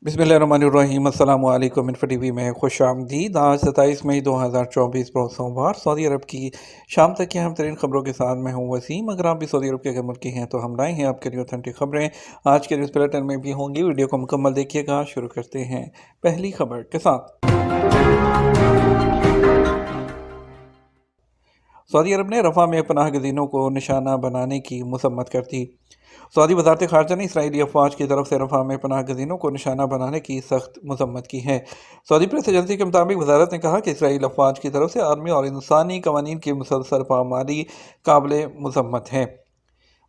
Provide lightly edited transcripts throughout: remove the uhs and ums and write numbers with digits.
बिस्मिल्लाहिर्रहमानिर्रहीम। अस्सलामु अलैकुम। इन्फो टीवी में खुश आमदीद। आज 27 मई 2024 रोज़ सोमवार सऊदी अरब की शाम तक की अहम तरीन खबरों के साथ मैं हूँ वसीम। अगर आप भी सऊदी अरब के अगर मुल्की हैं तो हम लाए हैं आपके लिए ऑथेंटिक खबरें। आज के न्यूज़ बुलेटिन में भी होंगी, वीडियो को मुकम्मल देखिएगा। शुरू करते हैं पहली खबर के साथ। सऊदी अरब ने रफ़ा में पनाह गज़ीनों को निशाना बनाने की मसम्मत कर दी। सऊदी वज़ारत ख़ारजा ने इसराइली अफवाज की तरफ से रफ़ा में पनाह गज़ीनों को निशाना बनाने की सख्त मसम्मत की है। सऊदी प्रेस एजेंसी के मुताबिक वज़ारत ने कहा कि इसराइल अफवाज की तरफ से आर्मी और इंसानी कवानीन की मुसलसल पामाली काबिल मसम्मत है।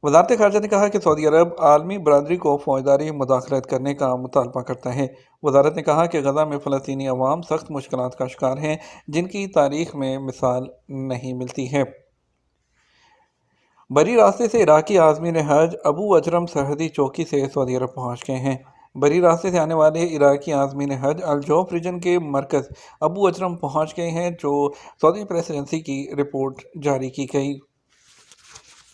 वज़ारत ख़ारजा ने कहा कि सऊदी अरब आलमी बरादरी को फ़ौजदारी मुदाखलत करने का मुतालबा करता है। वज़ारत ने कहा कि गज़ा में फ़लस्तीनी अवाम सख्त मुश्किलात का शिकार हैं, जिनकी तारीख में मिसाल नहीं मिलती है। बरी रास्ते से इराकी आज़मीन हज अबू अजरम सरहदी चौकी से सऊदी अरब पहुँच गए हैं। बरी रास्ते से आने वाले इराकी आज़मीन हज अल जौफ रीजन के मरकज़ अबू अजरम पहुँच गए हैं, जो सऊदी प्रेस एजेंसी की रिपोर्ट जारी की गई।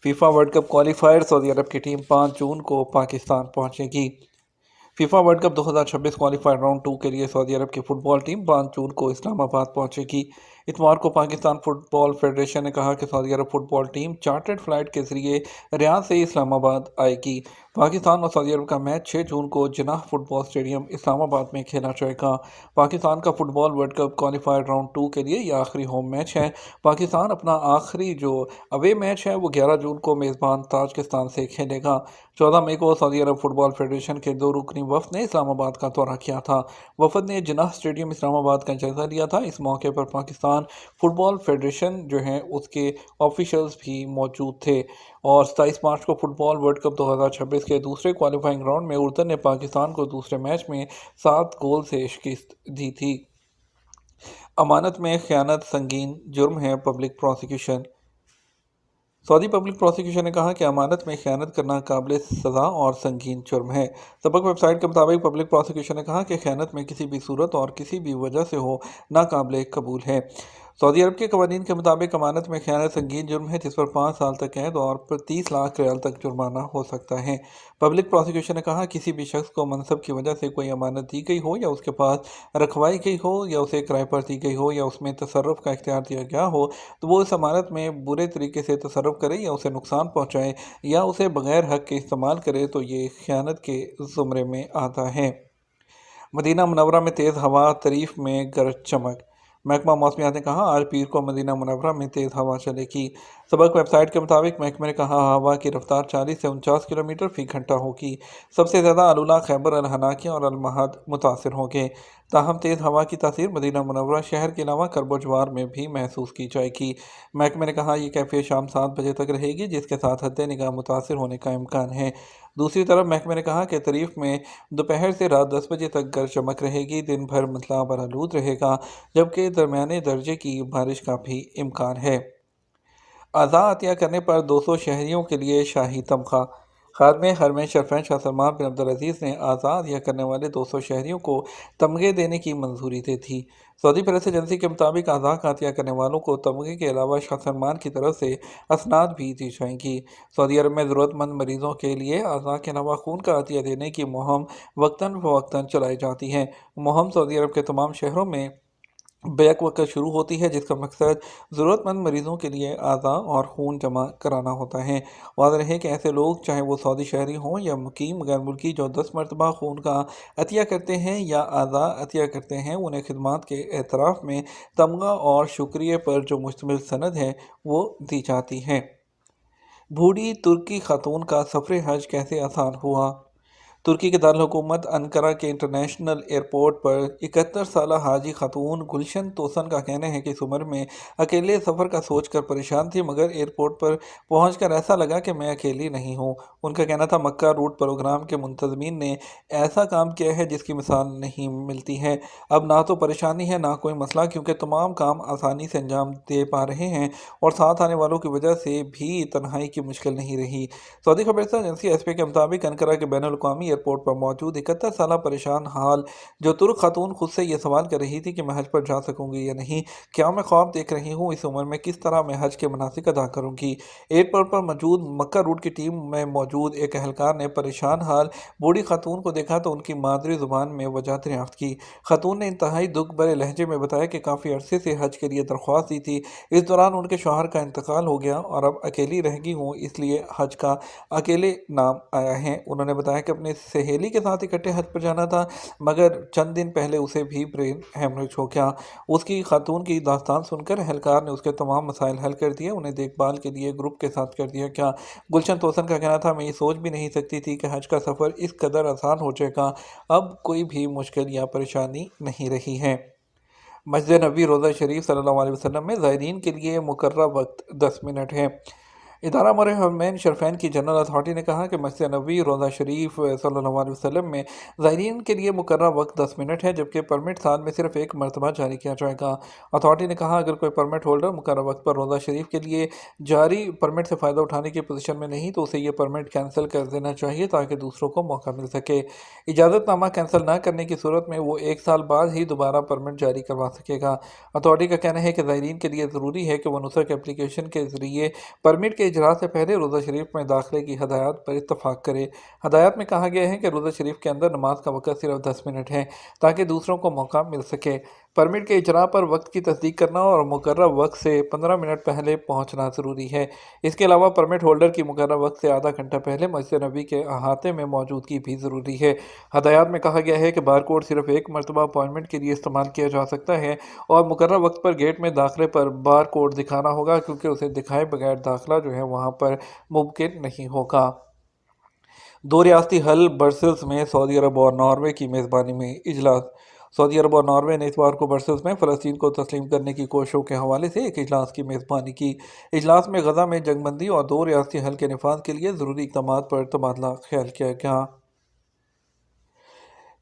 FIFA World Cup qualifier Saudi Arabia की टीम 5 जून को पाकिस्तान पहुंचेगी। FIFA World Cup 2026 qualifier round 2 के लिए सऊदी अरब की फुटबॉल टीम 5 जून को इस्लामाबाद पहुंचेगी। इतवार को पाकिस्तान फुटबॉल फेडरेशन ने कहा कि सऊदी अरब फुटबॉल टीम चार्टर्ड फ्लाइट के जरिए रियाद से इस्लामाबाद आएगी। पाकिस्तान और सऊदी अरब का मैच 6 जून को जिनाह फुटबॉल स्टेडियम इस्लामाबाद में खेला जाएगा। पाकिस्तान का football world Cup qualifier round 2 के लिए यह आखिरी होम मैच है। पाकिस्तान अपना आखिरी जो अवे मैच है वो 11 जून को मेज़बान ताजिकिस्तान से खेलेगा। 14 मई को सऊदी अरब फुटबॉल फेडरेशन के 2 रुकनी वफ़द ने इस्लामाबाद का दौरा किया था। वफ़द ने जिनाह स्टेडियम इस्लामाबाद का जायजा लिया था। इस मौके पर पाकिस्तान फुटबॉल फेडरेशन जो है उसके ऑफिशियल्स भी मौजूद थे। और 27 मार्च को फुटबॉल वर्ल्ड कप 2026 के दूसरे क्वालिफाइंग राउंड में उर्दन ने पाकिस्तान को दूसरे मैच में 7 गोल से शिकस्त दी थी। अमानत में खयानत संगीन जुर्म है, public prosecution. Saudi public prosecution ने कहा कि अमानत में खयानत करना काबिल सज़ा और संगीन जुर्म है। सबक वेबसाइट के मुताबिक पब्लिक प्रोसिक्यूशन ने कहा कि खयानत में किसी भी सूरत और किसी भी वजह से हो नाकाबिल कबूल है। सऊदी अरब के कवानीन के मुताबिक अमानत में खयानत संगीन जुर्म है, जिस पर 5 साल तक कैद और 30 लाख रियाल तक जुर्माना हो सकता है। पब्लिक प्रोसिक्यूशन ने कहा किसी भी शख्स को मनसब की वजह से कोई अमानत दी गई हो या उसके पास रखवाई गई हो या उसे किराए पर दी गई हो या उसमें तसर्रुफ का इख्तियार दिया गया हो, तो वो इस अमानत में बुरे तरीके से तसर्रुफ करे या उसे नुकसान पहुँचाए या उसे बगैर हक के इस्तेमाल करे तो ये खयानत के ज़ुमरे में आता है। मदीना मुनव्वरा में तेज़ हवा, तरीफ में गरज चमक। महकमा मौसमियात ने कहा आज पीर को मदीना मुनव्वरा में तेज़ हवा चलेगी। सबक वेबसाइट के मुताबिक महकमे ने कहा हवा की रफ्तार 40 से 49 किलोमीटर फी घंटा होगी। सबसे ज़्यादा अलुला, खैबर, अल हनाकिया और अल महद मुतासर होंगे। ताहम तेज़ हवा की तासीर मदीना मुनव्वरा शहर के अलावा करबोजवार में भी महसूस की जाएगी। महकमे ने कहा यह कैफियत शाम 7 बजे तक रहेगी, जिसके साथ हद निगाह मुतासर होने का इम्कान है। दूसरी तरफ महकमे ने कहा कि तरीफ में दोपहर से रात 10 बजे तक गरज चमक रहेगी, दिन भर मतला बरालूद रहेगा, जबकि दरमियाने दर्जे की बारिश का भी इम्कान है। अज़ा अतिया करने पर 200 शहरियों के लिए शाही तमगा। खादमे हरमैन शरफैन शाह सलमान बिन अब्दुल अजीज़ ने आज़ा अतिया करने वाले 200 शहरियों को तमगे देने की मंजूरी दी थी। सऊदी प्रेस एजेंसी के मुताबिक आज़ा का अतिया करने वालों को तमगे के अलावा शाह सलमान की तरफ से असनाद भी दी जाएंगी। सऊदी अरब में ज़रूरतमंद मरीजों के लिए आज़ा के अलावा खून का अतिया देने की मुहिम वक्तन फ़वक्तन चलाई जाती है। मुहिम सऊदी अरब के तमाम शहरों में बैक वक्त शुरू होती है, जिसका मकसद ज़रूरतमंद मरीज़ों के लिए आज़ा और खून जमा कराना होता है। वाज़ेह रहे कि ऐसे लोग चाहे वो सऊदी शहरी हों या मुकीम गैर मुल्की जो 10 मरतबा खून का अतिया करते हैं या आज़ा अतिया करते हैं, उन्हें खिदमात के एतराफ़ में तमगा और शुक्रिया पर जो मुश्तमिल सनद है वो दी जाती है। बूढ़ी तुर्की खातून का सफ़र हज कैसे आसान हुआ। तुर्की के दारकूमत अनकरा के इंटरनेशनल एयरपोर्ट पर 71 साल हाजी खातून गुलशन तोसन का कहना है कि इस उम्र में अकेले सफ़र का सोचकर परेशान थी, मगर एयरपोर्ट पर पहुंचकर ऐसा लगा कि मैं अकेली नहीं हूं। उनका कहना था मक्का रूट प्रोग्राम के मुंतज़मीन ने ऐसा काम किया है जिसकी मिसाल नहीं मिलती है। अब ना तो परेशानी है ना कोई मसला, क्योंकि तमाम काम आसानी से अंजाम दे पा रहे हैं और साथ आने वालों की वजह से भी तन्हाई की मुश्किल नहीं रही। सऊदी खबरसा एजेंसी एसपी के मुताबिक अनकरा के बैनुल अक़वामी एयरपोर्ट पर मौजूद 71 साल परेशान हाल जो तुर्क खातून खुद से ये सवाल कर रही थी कि मैं हज पर जा सकूंगी या नहीं, क्या मैं ख्वाब देख रही हूँ, इस उम्र में किस तरह मैं हज के मनासिक अदा करूंगी। एयरपोर्ट पर मौजूद मक्का रूट की टीम में मौजूद एक अहलकार ने परेशान हाल बूढ़ी खातून को देखा तो उनकी मादरी जुबान में वजह दरियाफ्त की। खातून ने इंतहाई दुख भरे लहजे में बताया कि काफ़ी अरसे से हज के लिए दरख्वास्त दी थी, इस दौरान उनके शौहर का इंतकाल हो गया और अब अकेली रह गई हूँ, इसलिए हज का अकेले नाम आया है। उन्होंने बताया कि अपनी सहेली के साथ इकट्ठे हज पर जाना था, मगर चंद दिन पहले उसे भी ब्रेन हेमरेज हो गया। उसकी खातून की दास्तान सुनकर अहलकार ने उसके तमाम मसाइल हल कर दिए, उन्हें देखभाल के लिए ग्रुप के साथ कर दिया। क्या गुलशन तोसन का कहना था, मैं ये सोच भी नहीं सकती थी कि हज का सफ़र इस कदर आसान हो जाएगा। अब कोई भी मुश्किल या परेशानी नहीं रही है। मस्जिद नबी रोज़ा शरीफ सल्लल्लाहु अलैहि वसल्लम में ज़ायरीन के लिए मुकर्रर वक्त 10 मिनट है। इदारा हरमैन शरफैन की जनरल अथॉरिटी ने कहा कि मस्जिद नबी रोज़ा शरीफ सल्लल्लाहु अलैहि वसल्लम में ज़ायरीन के लिए मुकर्रर वक्त 10 मिनट है, जबकि परमिट साल में सिर्फ एक मरतबा जारी किया जाएगा। अथॉरिटी ने कहा, अगर कोई परमिट होल्डर मुकर्रर वक्त पर रोज़ा शरीफ के लिए जारी परमिट से फ़ायदा उठाने की पोजीशन में नहीं तो उसे ये परमिट कैंसिल कर देना चाहिए ताकि दूसरों को मौका मिल सके। इजाज़तनामा कैंसिल न करने की सूरत में वो 1 साल बाद ही दोबारा परमिट जारी करवा सकेगा। अथॉरिटी का कहना है कि ज़ायरीन के लिए ज़रूरी है कि वह नुसक एप्लीकेशन के ज़रिए परमिट के इजरा से पहले रोज़ा शरीफ में दाखिले की हदायत पर इत्तफाक करे। हदायत में कहा गया है कि रोज़ा शरीफ के अंदर नमाज का वक़्त सिर्फ 10 मिनट है ताकि दूसरों को मौका मिल सके। परमिट के इजरा पर वक्त की तस्दीक करना और मुकर्रर वक्त से 15 मिनट पहले पहुंचना ज़रूरी है। इसके अलावा परमिट होल्डर की मुकर्रर वक्त से आधा घंटा पहले मस्जिद नबी के अहाते में मौजूदगी भी ज़रूरी है। हदायत में कहा गया है कि बार कोड सिर्फ एक मरतबा अपॉइंटमेंट के लिए इस्तेमाल किया जा सकता है और मुकर्रर वक्त पर गेट में दाखिले पर बार कोड दिखाना होगा, क्योंकि उसे दिखाए बगैर दाखिला जो है वहाँ पर मुमकिन नहीं होगा। दो रियासती हल ब्रसल्स में सऊदी अरब और नॉर्वे की मेज़बानी में इजलास। सऊदी अरब और नॉर्वे ने इतवार को ब्रसल्स में फ़लस्तीन को तस्लीम करने की कोशिशों के हवाले से एक इजलास की मेज़बानी की। इजलास में गजा में जंगबंदी और दो रियासती हल के नफाज के लिए ज़रूरी इक़दाम पर तबादला ख्याल किया गया।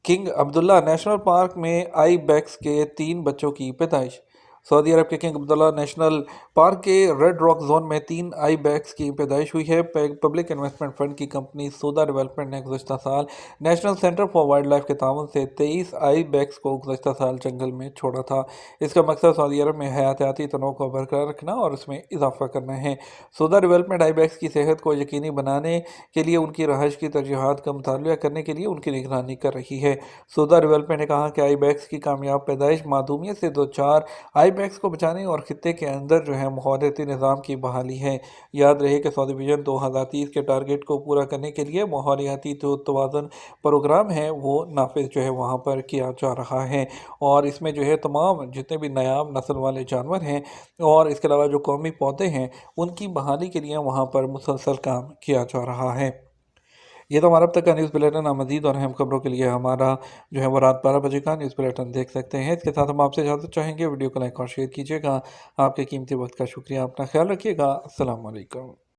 किंग अब्दुल्ला नेशनल पार्क में आई बैक्स के 3 बच्चों की पैदाइश। सऊदी अरब के किंग अब्दुल्ला नेशनल पार्क के रेड रॉक जोन में 3 आई बैक्स की पैदाइश हुई है। पब्लिक इन्वेस्टमेंट फंड की कंपनी सौदा डेवलपमेंट ने गुज़श्ता साल national centre for wild life के ताउन से 23 आई बैक्स को गुज़श्ता साल जंगल में छोड़ा था। इसका मकसद सऊदी अरब में हयातियाती तनों को बरकरार रखना और उसमें इजाफा करना है। सौदा डेवलपमेंट आई बैक्स की सेहत को यकीनी बनाने के लिए उनकी रहाइश की तरजीहात का मुतालबा करने के लिए उनकी निगरानी कर रही है। सौदा डेवलपमेंट ने कहा कि आई बैक्स की कामयाब पैदाइश मादूमियत से 2-4 आई बैक्स को बचाने और खित्ते के अंदर जो है माहौलियाती निज़ाम की बहाली है। याद रहे कि सऊदी विजन 2030 के टारगेट को पूरा करने के लिए माहौलियाती जो तवाज़ुन प्रोग्राम है वो नाफिज जो है वहाँ पर किया जा रहा है और इसमें जो है तमाम जितने भी नायाब नस्ल वाले जानवर हैं और इसके अलावा जो कौमी पौधे हैं उनकी बहाली के लिए वहाँ पर मुसलसल काम किया जा रहा है। ये तो हमारा अब तक का न्यूज़ बुलेटिन। मज़ीद और अहम खबरों के लिए हमारा जो है वो रात 12 बजे का न्यूज़ बुलेटिन देख सकते हैं। इसके साथ हम आपसे इजाज़त चाहेंगे। वीडियो को लाइक और शेयर कीजिएगा। आपके कीमती वक्त का शुक्रिया। अपना ख्याल रखिएगा। अस्सलाम वालेकुम।